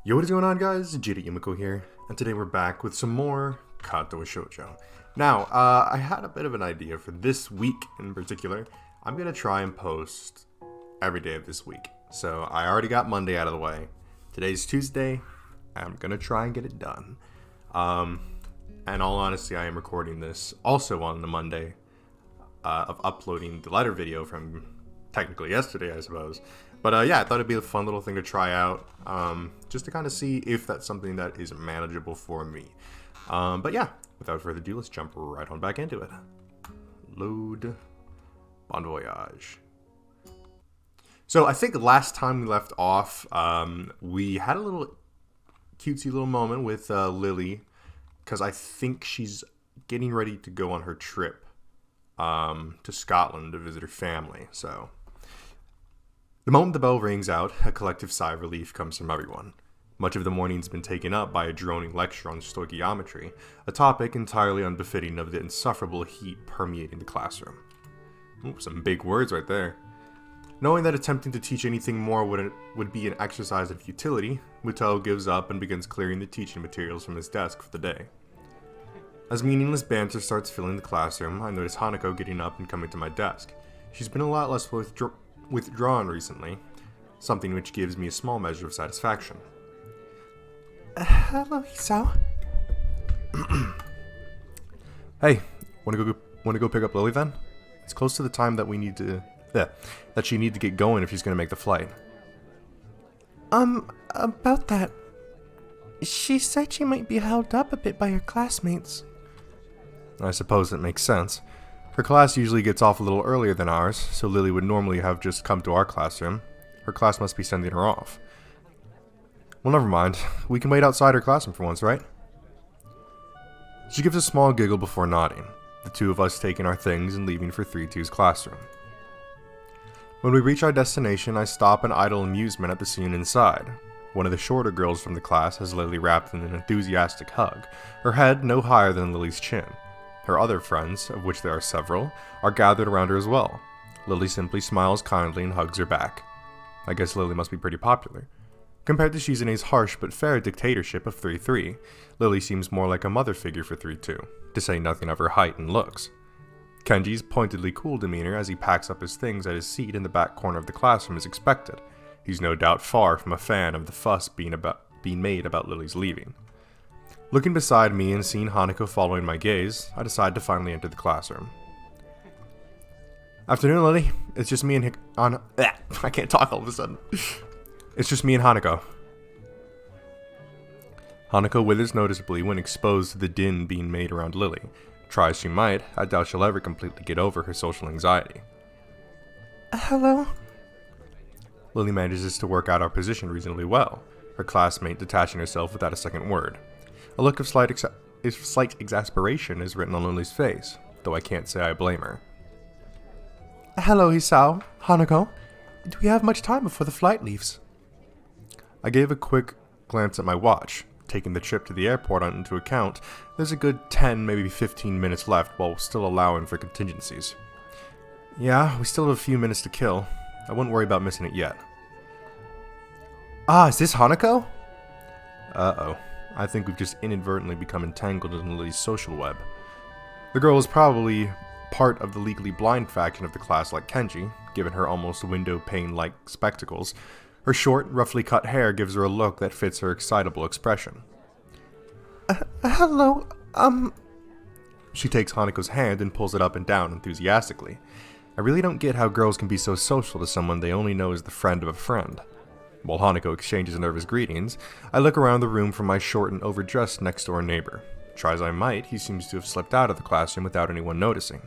Yo, what is going on, guys? J.Yumeko here, and today we're back with some more Katawa Shoujo. Now, I had a bit of an idea for this week in particular. I'm going to try and post every day of this week. So, I already got Monday out of the way. Today's Tuesday. I'm going to try and get it done. And all honesty, I am recording this also on the Monday of uploading the letter video from technically yesterday, I suppose. But yeah, I thought it'd be a fun little thing to try out, just to kind of see if that's something that is manageable for me. But yeah, without further ado, let's jump right on back into it. Load. Bon voyage. So I think last time we left off, we had a little cutesy little moment with Lily, because I think she's getting ready to go on her trip to Scotland to visit her family, so... The moment the bell rings out, a collective sigh of relief comes from everyone. Much of the morning's been taken up by a droning lecture on stoichiometry, a topic entirely unbefitting of the insufferable heat permeating the classroom. Ooh, some big words right there. Knowing that attempting to teach anything more would be an exercise in futility, Muto gives up and begins clearing the teaching materials from his desk for the day. As meaningless banter starts filling the classroom, I notice Hanako getting up and coming to my desk. She's been a lot less withdrawn recently, something which gives me a small measure of satisfaction. Hello, Hisao. Hey, wanna go pick up Lily then? It's close to the time that we need to, that she need to get going if she's gonna make the flight. About that, she said she might be held up a bit by her classmates. I suppose that makes sense. Her class usually gets off a little earlier than ours, so Lily would normally have just come to our classroom. Her class must be sending her off. Well, never mind. We can wait outside her classroom for once, right? She gives a small giggle before nodding, the two of us taking our things and leaving for 3-2's classroom. When we reach our destination, I stop in idle amusement at the scene inside. One of the shorter girls from the class has Lily wrapped in an enthusiastic hug, her head no higher than Lily's chin. Her other friends, of which there are several, are gathered around her as well. Lily simply smiles kindly and hugs her back. I guess Lily must be pretty popular. Compared to Shizune's harsh but fair dictatorship of 3-3, Lily seems more like a mother figure for 3-2, to say nothing of her height and looks. Kenji's pointedly cool demeanor as he packs up his things at his seat in the back corner of the classroom is expected. He's no doubt far from a fan of the fuss being made about Lily's leaving. Looking beside me and seeing Hanako following my gaze, I decide to finally enter the classroom. Afternoon, Lily. It's just me and I can't talk all of a sudden. It's just me and Hanako. Hanako withers noticeably when exposed to the din being made around Lily. Try as she might, I doubt she'll ever completely get over her social anxiety. Hello? Lily manages to work out our position reasonably well, her classmate detaching herself without a second word. A look of slight exasperation is written on Lily's face, though I can't say I blame her. Hello, Hisao. Hanako. Do we have much time before the flight leaves? I gave a quick glance at my watch. Taking the trip to the airport into account, there's a good 10, maybe 15 minutes left while still allowing for contingencies. Yeah, we still have a few minutes to kill. I wouldn't worry about missing it yet. Ah, is this Hanako? Uh-oh. I think we've just inadvertently become entangled in Lily's social web. The girl is probably part of the legally blind faction of the class like Kenji, given her almost window pane-like spectacles. Her short, roughly cut hair gives her a look that fits her excitable expression. Hello, She takes Hanako's hand and pulls it up and down enthusiastically. I really don't get how girls can be so social to someone they only know as the friend of a friend. While Hanako exchanges nervous greetings, I look around the room for my short and overdressed next-door neighbor. Try as I might, he seems to have slipped out of the classroom without anyone noticing.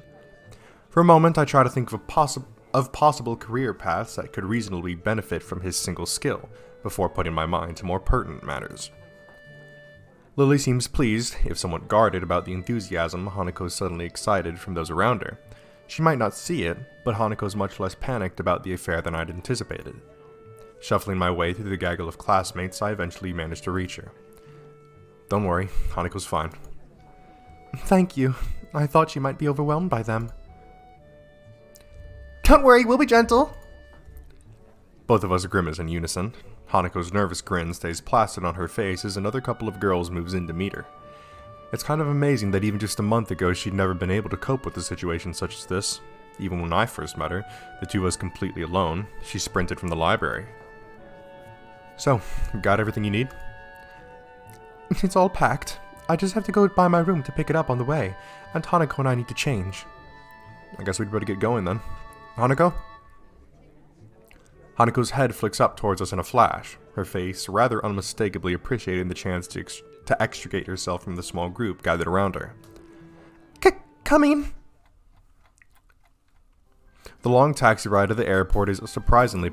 For a moment, I try to think of possible career paths that could reasonably benefit from his single skill, before putting my mind to more pertinent matters. Lily seems pleased, if somewhat guarded, about the enthusiasm Hanako suddenly excited from those around her. She might not see it, but Hanako's much less panicked about the affair than I'd anticipated. Shuffling my way through the gaggle of classmates, I eventually managed to reach her. Don't worry, Hanako's fine. Thank you. I thought she might be overwhelmed by them. Don't worry, we'll be gentle. Both of us grimace in unison. Hanako's nervous grin stays placid on her face as another couple of girls moves in to meet her. It's kind of amazing that even just a month ago she'd never been able to cope with a situation such as this. Even when I first met her, the two of us completely alone, she sprinted from the library. So, got everything you need? It's all packed. I just have to go by my room to pick it up on the way, and Hanako and I need to change. I guess we'd better get going then. Hanako? Hanako's head flicks up towards us in a flash, her face rather unmistakably appreciating the chance to extricate herself from the small group gathered around her. Coming! The long taxi ride to the airport is surprisingly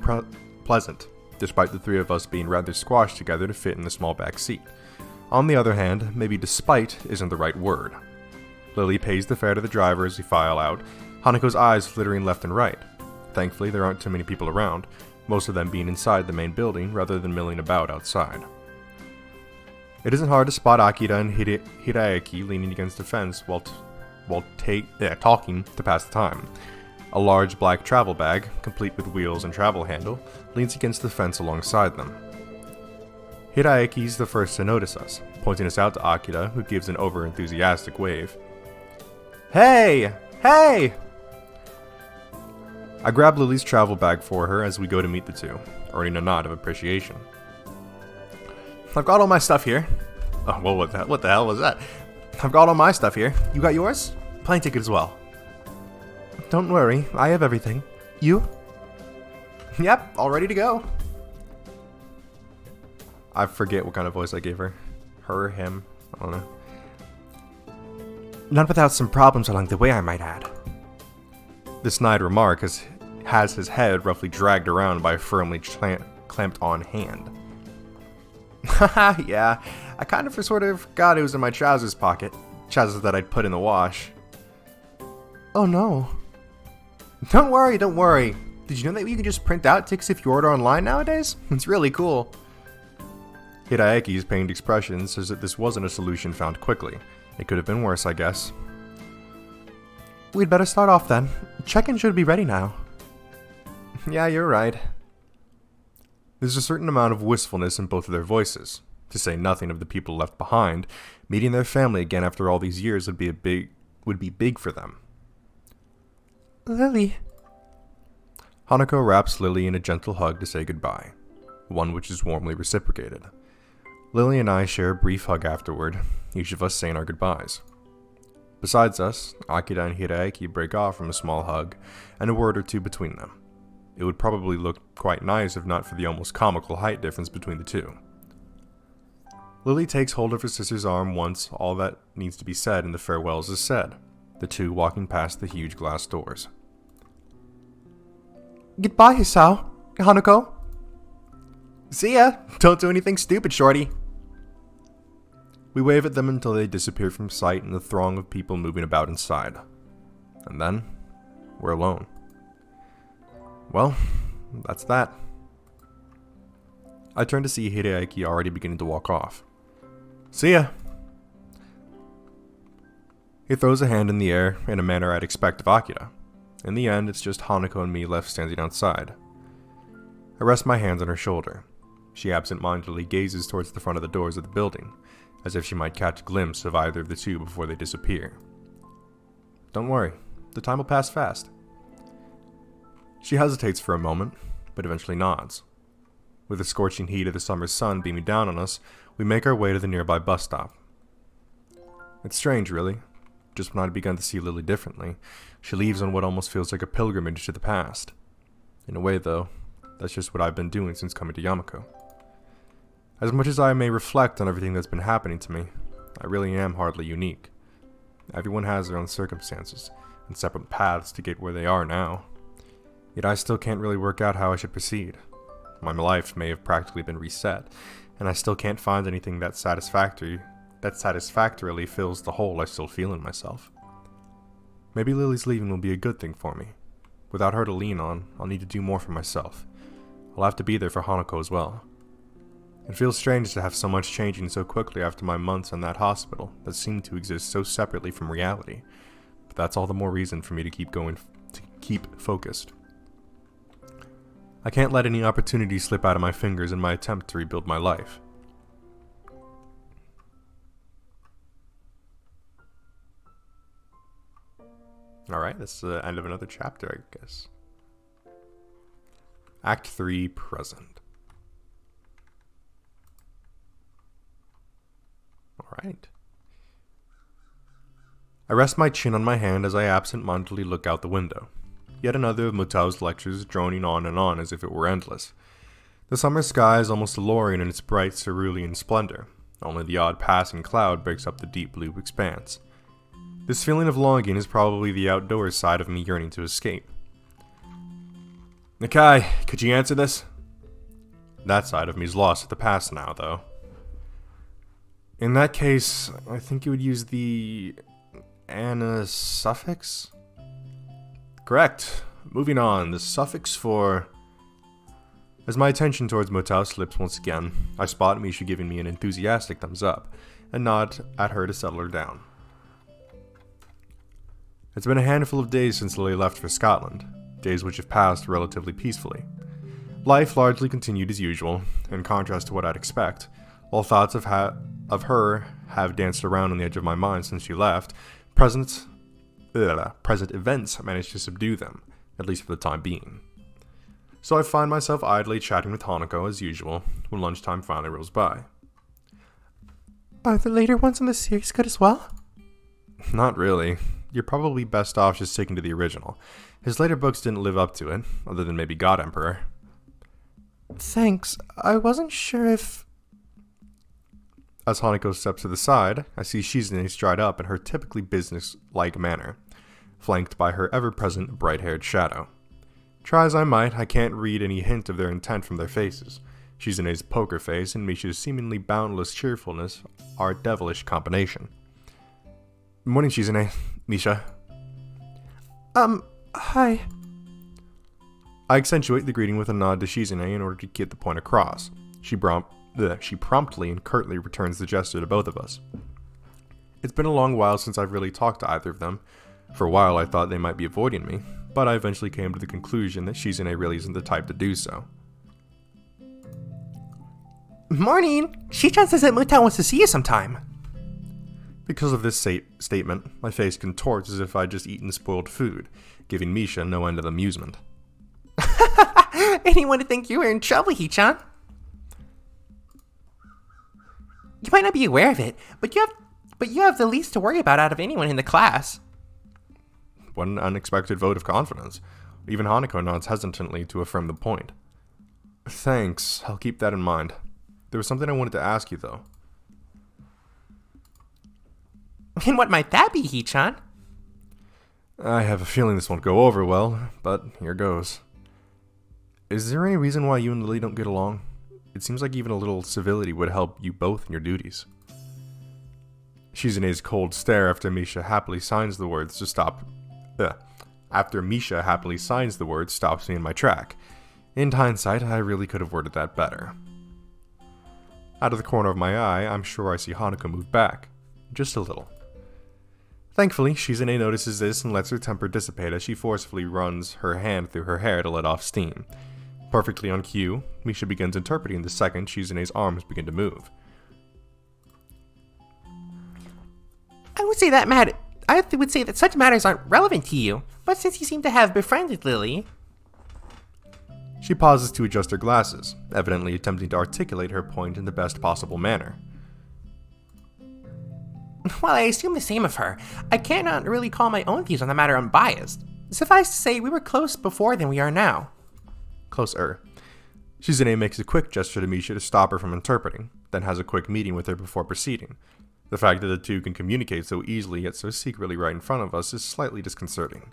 pleasant, despite the three of us being rather squashed together to fit in the small back seat. On the other hand, maybe despite isn't the right word. Lily pays the fare to the driver as we file out, Hanako's eyes flittering left and right. Thankfully, there aren't too many people around, most of them being inside the main building rather than milling about outside. It isn't hard to spot Akira and Hiraeki leaning against the fence while talking to pass the time. A large black travel bag, complete with wheels and travel handle, leans against the fence alongside them. Hiraeki's the first to notice us, pointing us out to Akira, who gives an over-enthusiastic wave. Hey! Hey! I grab Lily's travel bag for her as we go to meet the two, earning a nod of appreciation. I've got all my stuff here. Oh, well, what the hell was that? I've got all my stuff here. You got yours? Plane ticket as well. Don't worry, I have everything. You? Yep, all ready to go. I forget what kind of voice I gave her. Her, him, I don't know. Not without some problems along the way, I might add. This snide remark has his head roughly dragged around by a firmly clamped on hand. Haha, yeah, I kind of sort of forgot it was in my trousers pocket. Trousers that I'd put in the wash. Oh no. Don't worry. Did you know that you can just print out tickets if you order online nowadays? It's really cool. Hiraeki's pained expression says that this wasn't a solution found quickly. It could have been worse, I guess. We'd better start off then. Check-in should be ready now. Yeah, you're right. There's a certain amount of wistfulness in both of their voices, to say nothing of the people left behind. Meeting their family again after all these years would be big for them. Lily. Hanako wraps Lily in a gentle hug to say goodbye, one which is warmly reciprocated. Lily and I share a brief hug afterward, each of us saying our goodbyes. Besides us, Akira and Hiraeki break off from a small hug and a word or two between them. It would probably look quite nice if not for the almost comical height difference between the two. Lily takes hold of her sister's arm once all that needs to be said in the farewells is said, the two walking past the huge glass doors. Goodbye, Hisao. Hanako. See ya! Don't do anything stupid, shorty! We wave at them until they disappear from sight in the throng of people moving about inside. And then, we're alone. Well, that's that. I turn to see Hiraeki already beginning to walk off. See ya! He throws a hand in the air in a manner I'd expect of Akira. In the end, it's just Hanako and me left standing outside. I rest my hands on her shoulder. She absent-mindedly gazes towards the front of the doors of the building, as if she might catch a glimpse of either of the two before they disappear. Don't worry, the time will pass fast. She hesitates for a moment, but eventually nods. With the scorching heat of the summer sun beaming down on us, we make our way to the nearby bus stop. It's strange, really. Just when I'd begun to see Lily differently, she leaves on what almost feels like a pilgrimage to the past. In a way, though, that's just what I've been doing since coming to Yumeko. As much as I may reflect on everything that's been happening to me, I really am hardly unique. Everyone has their own circumstances, and separate paths to get where they are now. Yet I still can't really work out how I should proceed. My life may have practically been reset, and I still can't find anything that satisfactorily fills the hole I still feel in myself. Maybe Lily's leaving will be a good thing for me. Without her to lean on, I'll need to do more for myself. I'll have to be there for Hanako as well. It feels strange to have so much changing so quickly after my months in that hospital that seemed to exist so separately from reality. But that's all the more reason for me to keep focused. I can't let any opportunity slip out of my fingers in my attempt to rebuild my life. Alright, that's the end of another chapter, I guess. Act 3, Present. Alright. I rest my chin on my hand as I absent-mindedly look out the window. Yet another of Mutao's lectures droning on and on as if it were endless. The summer sky is almost alluring in its bright cerulean splendor. Only the odd passing cloud breaks up the deep blue expanse. This feeling of longing is probably the outdoors side of me yearning to escape. Nakai, could you answer this? That side of me is lost at the past now, though. In that case, I think you would use the ana suffix? Correct. Moving on, the suffix for... As my attention towards Mutao slips once again, I spot Misha giving me an enthusiastic thumbs up, and nod at her to settle her down. It's been a handful of days since Lily left for Scotland, days which have passed relatively peacefully. Life largely continued as usual, in contrast to what I'd expect. While thoughts of her have danced around on the edge of my mind since she left, present events managed to subdue them, at least for the time being. So I find myself idly chatting with Hanako as usual, when lunchtime finally rolls by. Are the later ones in the series good as well? Not really. You're probably best off just sticking to the original. His later books didn't live up to it, other than maybe God Emperor. Thanks. I wasn't sure if... As Hanako steps to the side, I see Shizune stride up in her typically business-like manner, flanked by her ever-present bright-haired shadow. Try as I might, I can't read any hint of their intent from their faces. Shizune's poker face and Misha's seemingly boundless cheerfulness are a devilish combination. Morning, Shizune. Misha. Hi. I accentuate the greeting with a nod to Shizune in order to get the point across. She promptly and curtly returns the gesture to both of us. It's been a long while since I've really talked to either of them. For a while I thought they might be avoiding me, but I eventually came to the conclusion that Shizune really isn't the type to do so. Morning! Shi-chan says that Mutao wants to see you sometime. Because of this statement, my face contorts as if I'd just eaten spoiled food, giving Misha no end of amusement. Anyone would think you were in trouble, Hee-chan. You might not be aware of it, but you have the least to worry about out of anyone in the class. What an unexpected vote of confidence. Even Hanako nods hesitantly to affirm the point. Thanks, I'll keep that in mind. There was something I wanted to ask you, though. And what might that be, Hee-chan? I have a feeling this won't go over well, but here goes. Is there any reason why you and Lily don't get along? It seems like even a little civility would help you both in your duties. Shizune's cold stare after Misha happily signs the words stops me in my track. In hindsight, I really could have worded that better. Out of the corner of my eye, I'm sure I see Hanako move back. Just a little. Thankfully, Shizune notices this and lets her temper dissipate as she forcefully runs her hand through her hair to let off steam. Perfectly on cue, Misha begins interpreting the second Shizune's arms begin to move. I would say that such matters aren't relevant to you, but since you seem to have befriended Lily... She pauses to adjust her glasses, evidently attempting to articulate her point in the best possible manner. Well, I assume the same of her. I cannot really call my own views on the matter unbiased. Suffice to say, we were close before than we are now. Closer. Shizune makes a quick gesture to Misha to stop her from interpreting, then has a quick meeting with her before proceeding. The fact that the two can communicate so easily yet so secretly right in front of us is slightly disconcerting.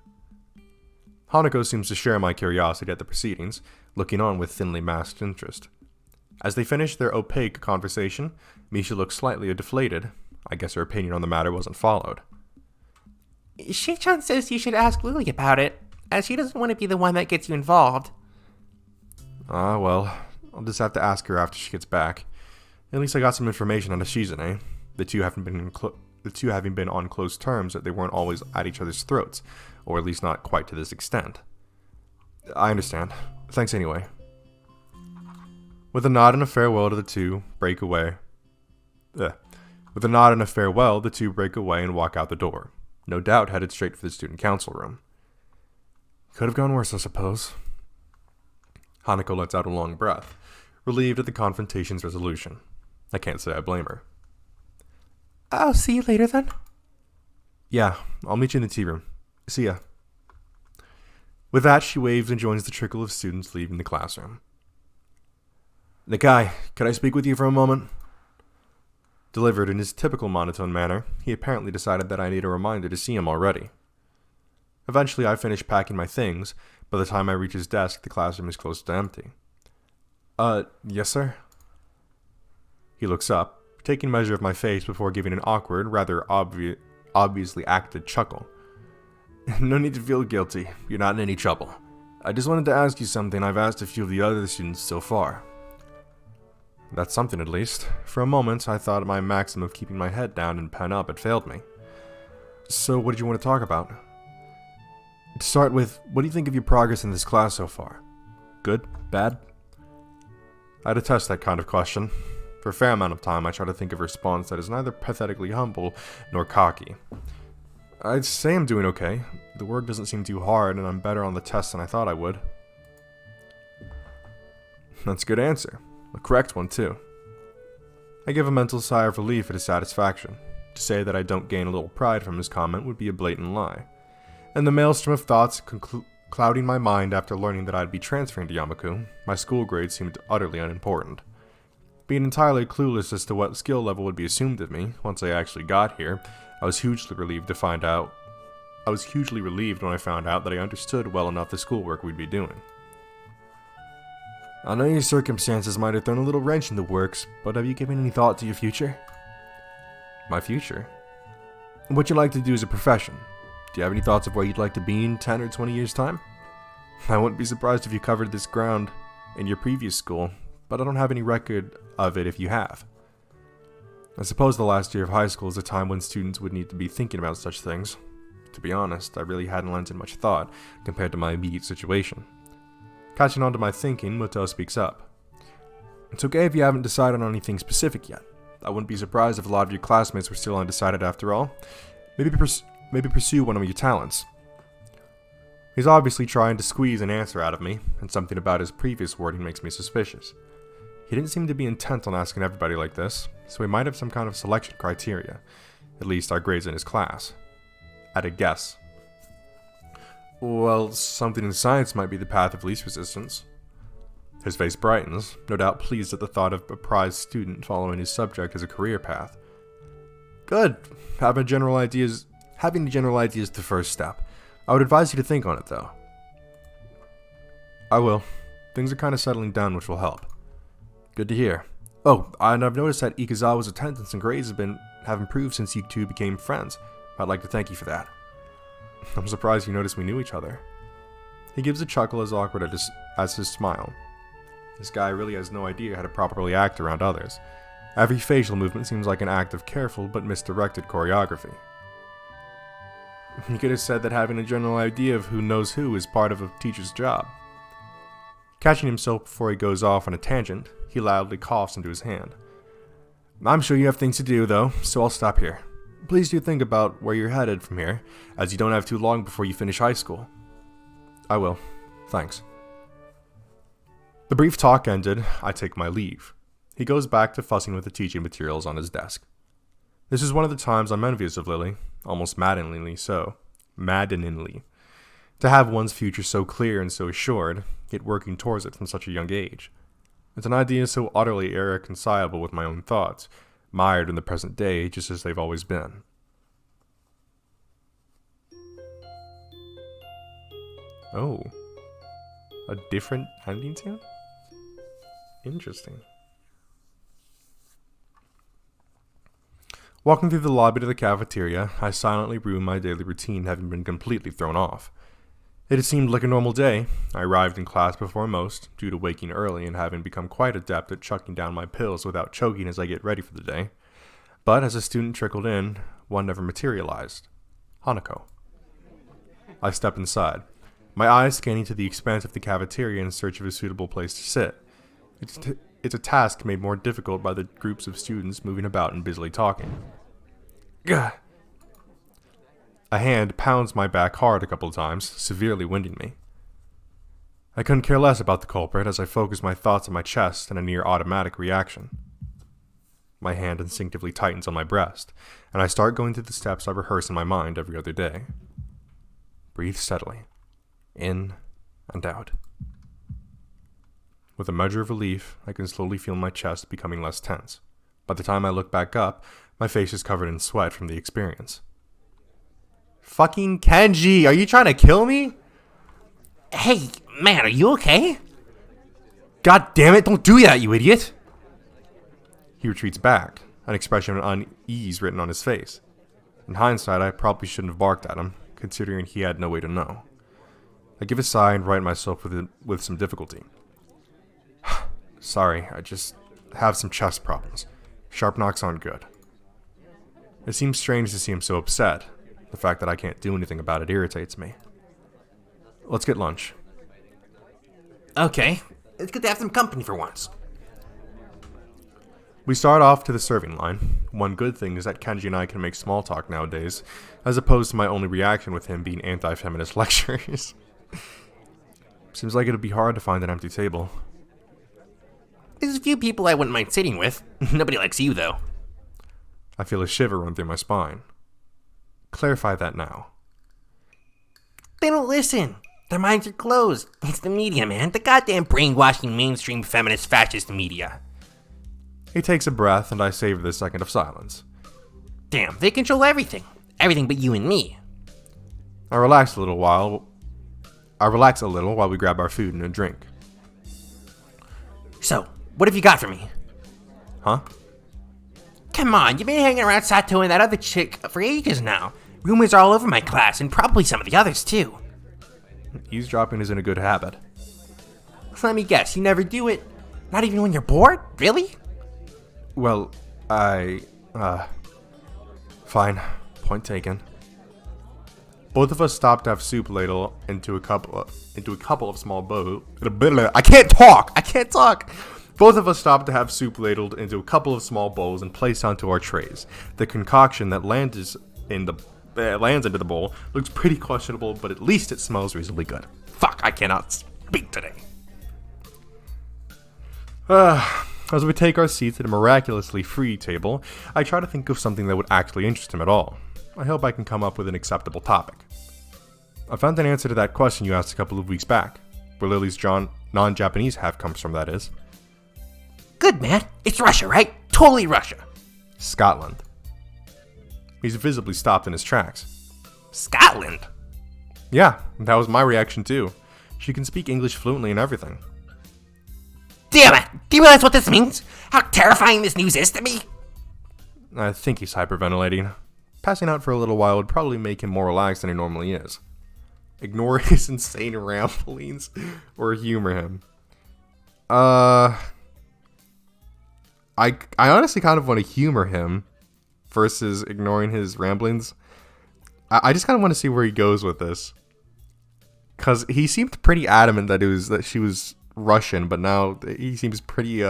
Hanako seems to share my curiosity at the proceedings, looking on with thinly masked interest. As they finish their opaque conversation, Misha looks slightly deflated. I guess her opinion on the matter wasn't followed. Shi-chan says you should ask Lily about it, as she doesn't want to be the one that gets you involved. Well, I'll just have to ask her after she gets back. At least I got some information on Shizune. The two having been on close terms, that they weren't always at each other's throats, or at least not quite to this extent. I understand. Thanks anyway. With a nod and a farewell to the two, break away. With a nod and a farewell, the two break away and walk out the door, no doubt headed straight for the student council room. Could have gone worse, I suppose. Hanako lets out a long breath, relieved at the confrontation's resolution. I can't say I blame her. I'll see you later then. Yeah, I'll meet you in the tea room. See ya. With that, she waves and joins the trickle of students leaving the classroom. Nakai, could I speak with you for a moment? Delivered in his typical monotone manner, he apparently decided that I need a reminder to see him already. Eventually, I finish packing my things. By the time I reach his desk, the classroom is close to empty. Yes, sir? He looks up, taking measure of my face before giving an awkward, rather obviously acted chuckle. No need to feel guilty. You're not in any trouble. I just wanted to ask you something I've asked a few of the other students so far. That's something, at least. For a moment, I thought my maxim of keeping my head down and pen up had failed me. So, what did you want to talk about? To start with, what do you think of your progress in this class so far? Good? Bad? I detest that kind of question. For a fair amount of time, I try to think of a response that is neither pathetically humble nor cocky. I'd say I'm doing okay. The work doesn't seem too hard, and I'm better on the test than I thought I would. That's a good answer. A correct one, too. I give a mental sigh of relief at his satisfaction. To say that I don't gain a little pride from his comment would be a blatant lie. And the maelstrom of thoughts clouding my mind after learning that I'd be transferring to Yamaku, my school grades seemed utterly unimportant. Being entirely clueless as to what skill level would be assumed of me once I actually got here, I was hugely relieved when I found out that I understood well enough the schoolwork we'd be doing. I know your circumstances might have thrown a little wrench in the works, but have you given any thought to your future? My future? What you'd like to do as a profession? Do you have any thoughts of where you'd like to be in 10 or 20 years' time? I wouldn't be surprised if you covered this ground in your previous school, but I don't have any record of it if you have. I suppose the last year of high school is a time when students would need to be thinking about such things. To be honest, I really hadn't lent it much thought compared to my immediate situation. Catching on to my thinking, Muto speaks up. It's okay if you haven't decided on anything specific yet. I wouldn't be surprised if a lot of your classmates were still undecided after all. Maybe pursue one of your talents. He's obviously trying to squeeze an answer out of me, and something about his previous wording makes me suspicious. He didn't seem to be intent on asking everybody like this, so he might have some kind of selection criteria, at least our grades in his class. At a guess. Well, something in science might be the path of least resistance. His face brightens, no doubt pleased at the thought of a prized student following his subject as a career path. Good. Having general ideas is the first step. I would advise you to think on it, though. I will. Things are kind of settling down, which will help. Good to hear. Oh, and I've noticed that Ikazawa's attendance and grades have improved since you two became friends. I'd like to thank you for that. I'm surprised you noticed we knew each other. He gives a chuckle as awkward as his smile. This guy really has no idea how to properly act around others. Every facial movement seems like an act of careful but misdirected choreography. You could have said that having a general idea of who knows who is part of a teacher's job. Catching himself before he goes off on a tangent, he loudly coughs into his hand. I'm sure you have things to do, though, so I'll stop here. Please do think about where you're headed from here, as you don't have too long before you finish high school. I will. Thanks. The brief talk ended, I take my leave. He goes back to fussing with the teaching materials on his desk. This is one of the times I'm envious of Lily, almost maddeningly so. Maddeningly. To have one's future so clear and so assured, yet working towards it from such a young age. It's an idea so utterly irreconcilable with my own thoughts, mired in the present day just as they've always been. Oh. A different ending tune? Interesting. Walking through the lobby to the cafeteria, I silently ruined my daily routine, having been completely thrown off. It had seemed like a normal day. I arrived in class before most, due to waking early and having become quite adept at chucking down my pills without choking as I get ready for the day. But as a student trickled in, one never materialized. Hanako. I stepped inside, my eyes scanning to the expanse of the cafeteria in search of a suitable place to sit. it's a task made more difficult by the groups of students moving about and busily talking. Gah. A hand pounds my back hard a couple of times, severely winding me. I couldn't care less about the culprit as I focused my thoughts on my chest in a near automatic reaction. My hand instinctively tightens on my breast, and I start going through the steps I rehearse in my mind every other day. Breathe steadily, in and out. With a measure of relief, I can slowly feel my chest becoming less tense. By the time I look back up, my face is covered in sweat from the experience. Fucking Kenji, are you trying to kill me? Hey, man, are you okay? God damn it, don't do that, you idiot! He retreats back, an expression of unease written on his face. In hindsight, I probably shouldn't have barked at him, considering he had no way to know. I give a sigh and right myself with some difficulty. Sorry, I just have some chest problems. Sharp knocks aren't good. It seems strange to see him so upset. The fact that I can't do anything about it irritates me. Let's get lunch. Okay, it's good to have some company for once. We start off to the serving line. One good thing is that Kenji and I can make small talk nowadays, as opposed to my only reaction with him being anti-feminist lectures. Seems like it'd be hard to find an empty table. There's a few people I wouldn't mind sitting with. Nobody likes you, though. I feel a shiver run through my spine. Clarify that now. They don't listen. Their minds are closed. It's the media, man. The goddamn brainwashing mainstream feminist fascist media. He takes a breath, and I savor the second of silence. Damn, they control everything. Everything but you and me. I relax a little while we grab our food and a drink. So, what have you got for me? Huh? Come on, you've been hanging around Sato and that other chick for ages now. Rumors are all over my class, and probably some of the others, too. Eavesdropping isn't a good habit. Let me guess, you never do it? Not even when you're bored? Really? Well, fine. Point taken. Both of us stopped to have soup ladle into a couple of small bowls. I can't talk! Both of us stopped to have soup ladled into a couple of small bowls and placed onto our trays. The concoction that lands into the bowl looks pretty questionable, but at least it smells reasonably good. Fuck, I cannot speak today. As we take our seats at a miraculously free table, I try to think of something that would actually interest him at all. I hope I can come up with an acceptable topic. I found an answer to that question you asked a couple of weeks back, where Lily's non-Japanese half comes from, that is. Good, man. It's Russia, right? Totally Russia. Scotland. He's visibly stopped in his tracks. Scotland? Yeah, that was my reaction too. She can speak English fluently and everything. Damn it! Do you realize what this means? How terrifying this news is to me? I think he's hyperventilating. Passing out for a little while would probably make him more relaxed than he normally is. Ignore his insane ramblings or humor him. I honestly kind of want to humor him versus ignoring his ramblings. I just kind of want to see where he goes with this. Because he seemed pretty adamant that she was Russian, but now he seems pretty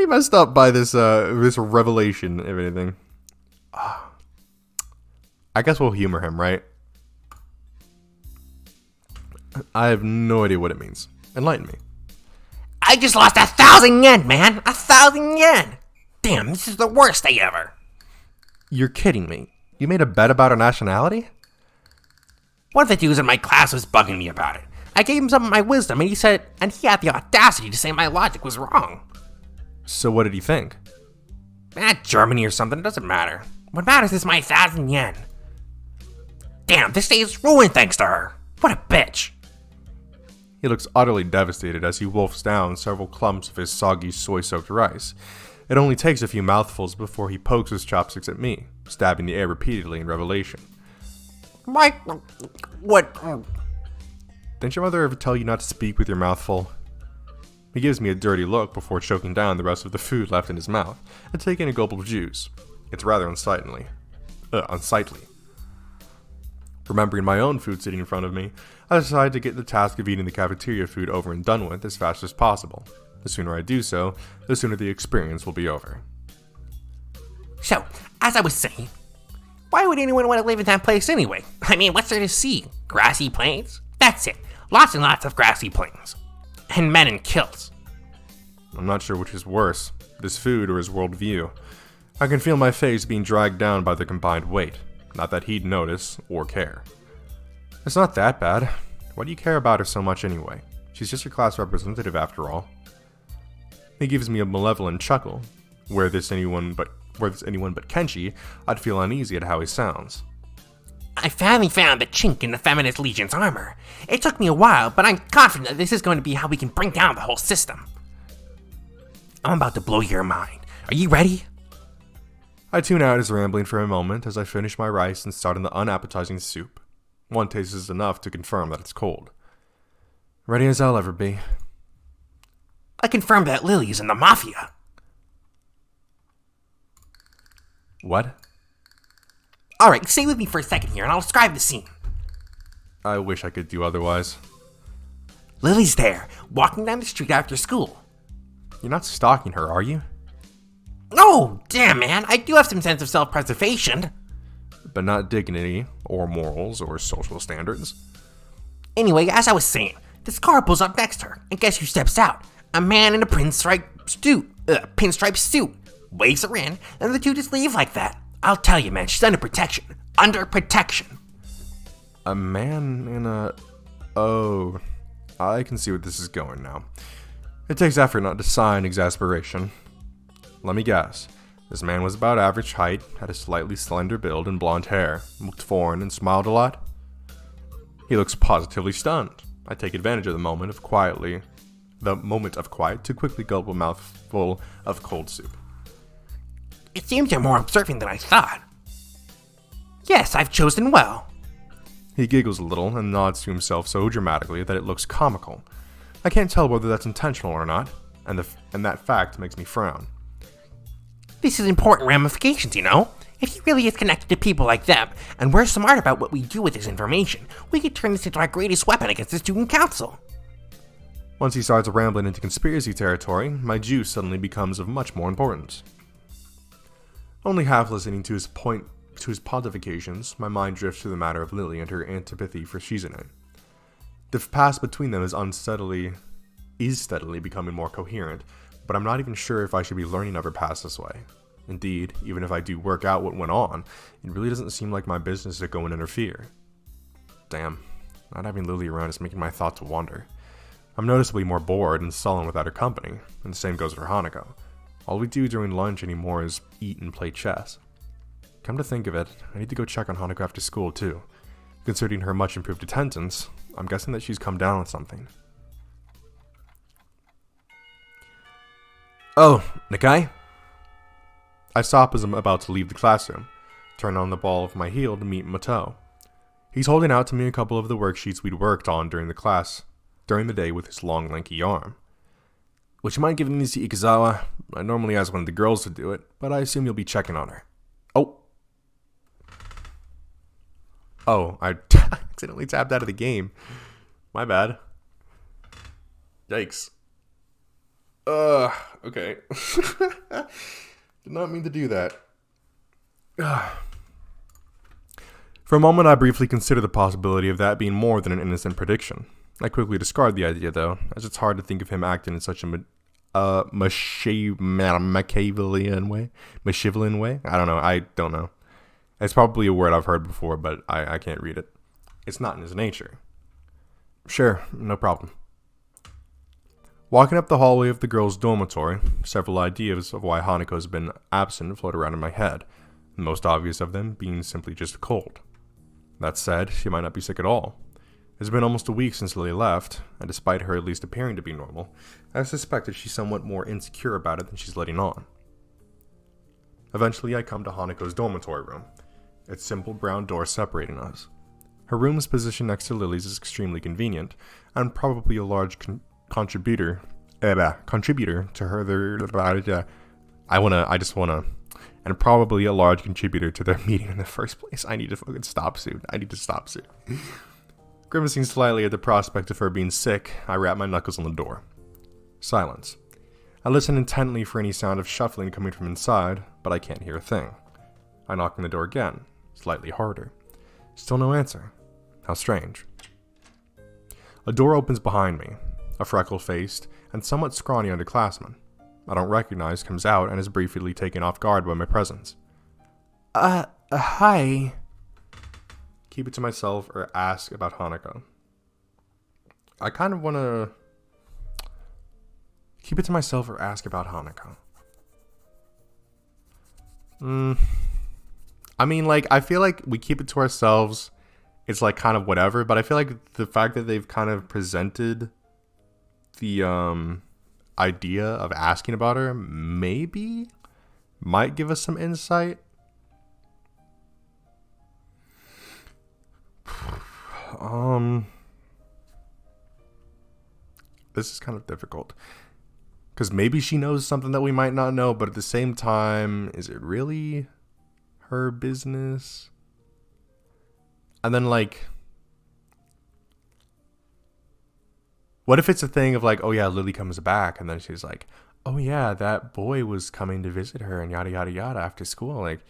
messed up by this revelation, if anything. I guess we'll humor him, right? I have no idea what it means. Enlighten me. I just lost 1,000 yen, man! 1,000 yen! Damn, this is the worst day ever. You're kidding me. You made a bet about our nationality? One of the dudes in my class was bugging me about it. I gave him some of my wisdom, and he had the audacity to say my logic was wrong. So what did he think? Germany or something, it doesn't matter. What matters is my 1,000 yen. Damn, this day is ruined thanks to her. What a bitch. He looks utterly devastated as he wolfs down several clumps of his soggy soy-soaked rice. It only takes a few mouthfuls before he pokes his chopsticks at me, stabbing the air repeatedly in revelation. Mike, what? Didn't your mother ever tell you not to speak with your mouth full? He gives me a dirty look before choking down the rest of the food left in his mouth and taking a gulp of juice. It's rather unsightly. Remembering my own food sitting in front of me, I decided to get the task of eating the cafeteria food over and done with as fast as possible. The sooner I do so, the sooner the experience will be over. So, as I was saying, why would anyone want to live in that place anyway? I mean, what's there to see? Grassy plains? That's it. Lots and lots of grassy plains. And men in kilts. I'm not sure which is worse, this food or his worldview. I can feel my face being dragged down by the combined weight. Not that he'd notice or care. It's not that bad. Why do you care about her so much anyway? She's just your class representative after all. He gives me a malevolent chuckle. Were this anyone but Kenshi, I'd feel uneasy at how he sounds. I finally found the chink in the Feminist Legion's armor. It took me a while, but I'm confident that this is going to be how we can bring down the whole system. I'm about to blow your mind. Are you ready? I tune out his rambling for a moment as I finish my rice and start on the unappetizing soup. One taste is enough to confirm that it's cold. Ready as I'll ever be. I confirmed that Lilies in the Mafia. What? Alright, stay with me for a second here and I'll describe the scene. I wish I could do otherwise. Lily's there, walking down the street after school. You're not stalking her, are you? Oh, damn man, I do have some sense of self-preservation. But not dignity, or morals, or social standards. Anyway, as I was saying, this car pulls up next to her, and guess who steps out? A man in a pinstripe suit. Waves her in, and the two just leave like that. I'll tell you, man, she's under protection. Under protection. A man in a... Oh, I can see where this is going now. It takes effort not to sigh in exasperation. Let me guess. This man was about average height, had a slightly slender build and blonde hair, looked foreign and smiled a lot. He looks positively stunned. I take advantage of the moment of quiet to quickly gulp a mouthful of cold soup. It seems you're more observant than I thought. Yes, I've chosen well. He giggles a little and nods to himself so dramatically that it looks comical. I can't tell whether that's intentional or not, and that fact makes me frown. This is important ramifications, you know? If he really is connected to people like them, and we're smart about what we do with this information, we could turn this into our greatest weapon against the student council. Once he starts rambling into conspiracy territory, my juice suddenly becomes of much more importance. Only half listening to his pontifications, my mind drifts to the matter of Lily and her antipathy for Shizune. The past between them is steadily becoming more coherent, but I'm not even sure if I should be learning of her past this way. Indeed, even if I do work out what went on, it really doesn't seem like my business to go and interfere. Damn, not having Lily around is making my thoughts wander. I'm noticeably more bored and sullen without her company, and the same goes for Hanako. All we do during lunch anymore is eat and play chess. Come to think of it, I need to go check on Hanako after school too. Considering her much improved attendance, I'm guessing that she's come down with something. Oh, Nakai? I stop as I'm about to leave the classroom, turn on the ball of my heel to meet Mato. He's holding out to me a couple of the worksheets we'd worked on during the day with his long, lanky arm. Would you mind giving these to Ikazawa? I normally ask one of the girls to do it, but I assume you'll be checking on her. Oh, I accidentally tapped out of the game. My bad. Yikes. Okay. Did not mean to do that. For a moment, I briefly consider the possibility of that being more than an innocent prediction. I quickly discard the idea, though, as it's hard to think of him acting in such a Machiavellian way? I don't know. It's probably a word I've heard before, but I can't read it. It's not in his nature. Sure, no problem. Walking up the hallway of the girls' dormitory, several ideas of why Hanako's been absent float around in my head, the most obvious of them being simply just a cold. That said, she might not be sick at all. It's been almost a week since Lily left, and despite her at least appearing to be normal, I suspect that she's somewhat more insecure about it than she's letting on. Eventually, I come to Hanako's dormitory room, its simple brown door separating us. Her room is positioned next to Lily's is extremely convenient, and probably a large contributor to her and probably a large contributor to their meeting in the first place. I need to fucking stop soon. Grimacing slightly at the prospect of her being sick, I rap my knuckles on the door. Silence. I listen intently for any sound of shuffling coming from inside, but I can't hear a thing. I knock on the door again, slightly harder. Still no answer. How strange. A door opens behind me. A freckle-faced and somewhat scrawny underclassman I don't recognize comes out and is briefly taken off guard by my presence. Hi. Keep it to myself or ask about Hanako. I kind of want to keep it to myself or ask about Hanako. I mean, like, I feel like we keep it to ourselves. It's like kind of whatever, but I feel like the fact that they've kind of presented the idea of asking about her maybe might give us some insight. This is kind of difficult because maybe she knows something that we might not know, but at the same time, is it really her business? And then, like, what if it's a thing of like, oh yeah, Lily comes back, and then she's like, oh yeah, that boy was coming to visit her, and yada yada yada after school, like.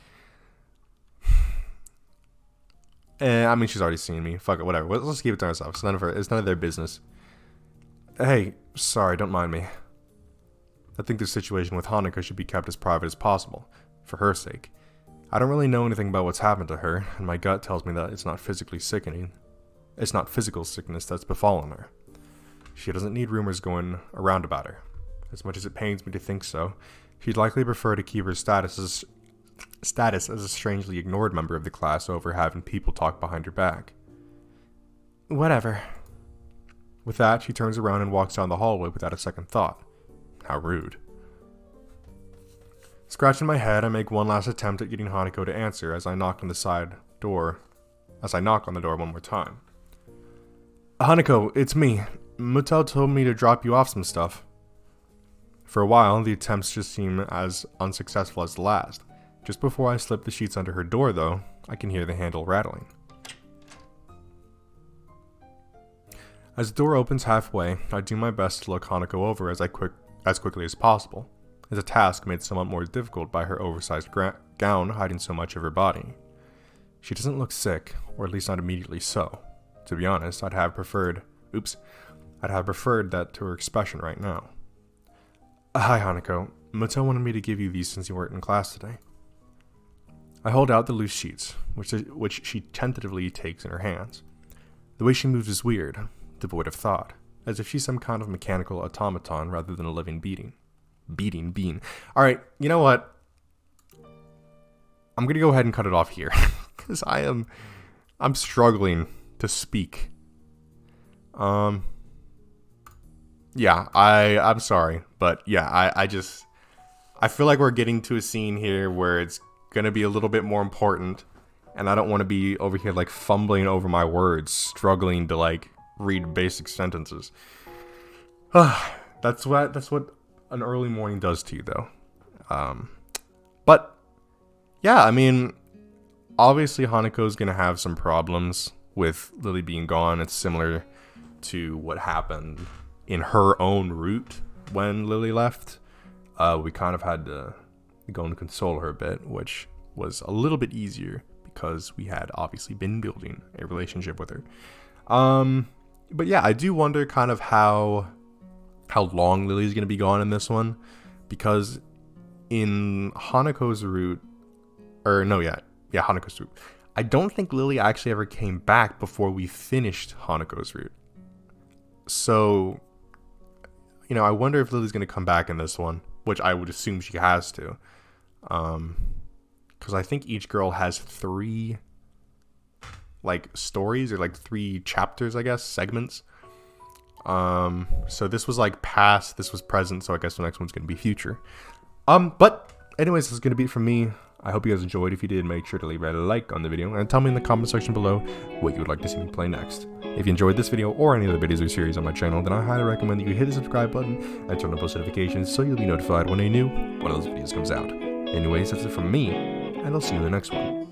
I mean, she's already seen me. Fuck it, whatever. Let's keep it to ourselves. It's none of their business. Hey, sorry, don't mind me. I think the situation with Hanako should be kept as private as possible, for her sake. I don't really know anything about what's happened to her, and my gut tells me that it's not physically sickening. It's not physical sickness that's befallen her. She doesn't need rumors going around about her. As much as it pains me to think so, she'd likely prefer to keep her status as a strangely ignored member of the class over having people talk behind her back. Whatever. With that, she turns around and walks down the hallway without a second thought. How rude. Scratching my head, I make one last attempt at getting Hanako to answer as I knock on the door one more time. Hanako, it's me. Muto told me to drop you off some stuff. For a while, the attempts just seem as unsuccessful as the last. Just before I slip the sheets under her door, though, I can hear the handle rattling. As the door opens halfway, I do my best to look Hanako over as quickly as possible. It's a task made somewhat more difficult by her oversized gown hiding so much of her body. She doesn't look sick, or at least not immediately so. To be honest, I'd have preferred that to her expression right now. Hi, Hanako. Muto wanted me to give you these since you weren't in class today. I hold out the loose sheets, which she tentatively takes in her hands. The way she moves is weird, devoid of thought, as if she's some kind of mechanical automaton rather than a living being. Alright, you know what? I'm gonna go ahead and cut it off here, because I'm struggling to speak. Yeah, I'm sorry, but yeah, I feel like we're getting to a scene here where it's gonna be a little bit more important, and I don't want to be over here like fumbling over my words, struggling to like read basic sentences. That's what an early morning does to you, though. But yeah, I mean, obviously Hanako's gonna have some problems with Lily being gone. It's similar to what happened in her own route when Lily left. We kind of had to go and console her a bit, which was a little bit easier because we had obviously been building a relationship with her. But yeah, I do wonder kind of how long Lily's going to be gone in this one, because in Hanako's route, Hanako's route, I don't think Lily actually ever came back before we finished Hanako's route. So, you know, I wonder if Lily's going to come back in this one, which I would assume she has to. Because I think each girl has 3 like stories, or like 3 chapters, I guess, segments. So this was like past, this was present, so I guess the next one's going to be future. But anyways, this is going to be it from me. I hope you guys enjoyed. If you did, make sure to leave a like on the video and tell me in the comment section below what you would like to see me play next. If you enjoyed this video or any other videos or series on my channel, then I highly recommend that you hit the subscribe button and turn on post notifications so you'll be notified when one of those videos comes out. Anyways, that's it from me, and I'll see you in the next one.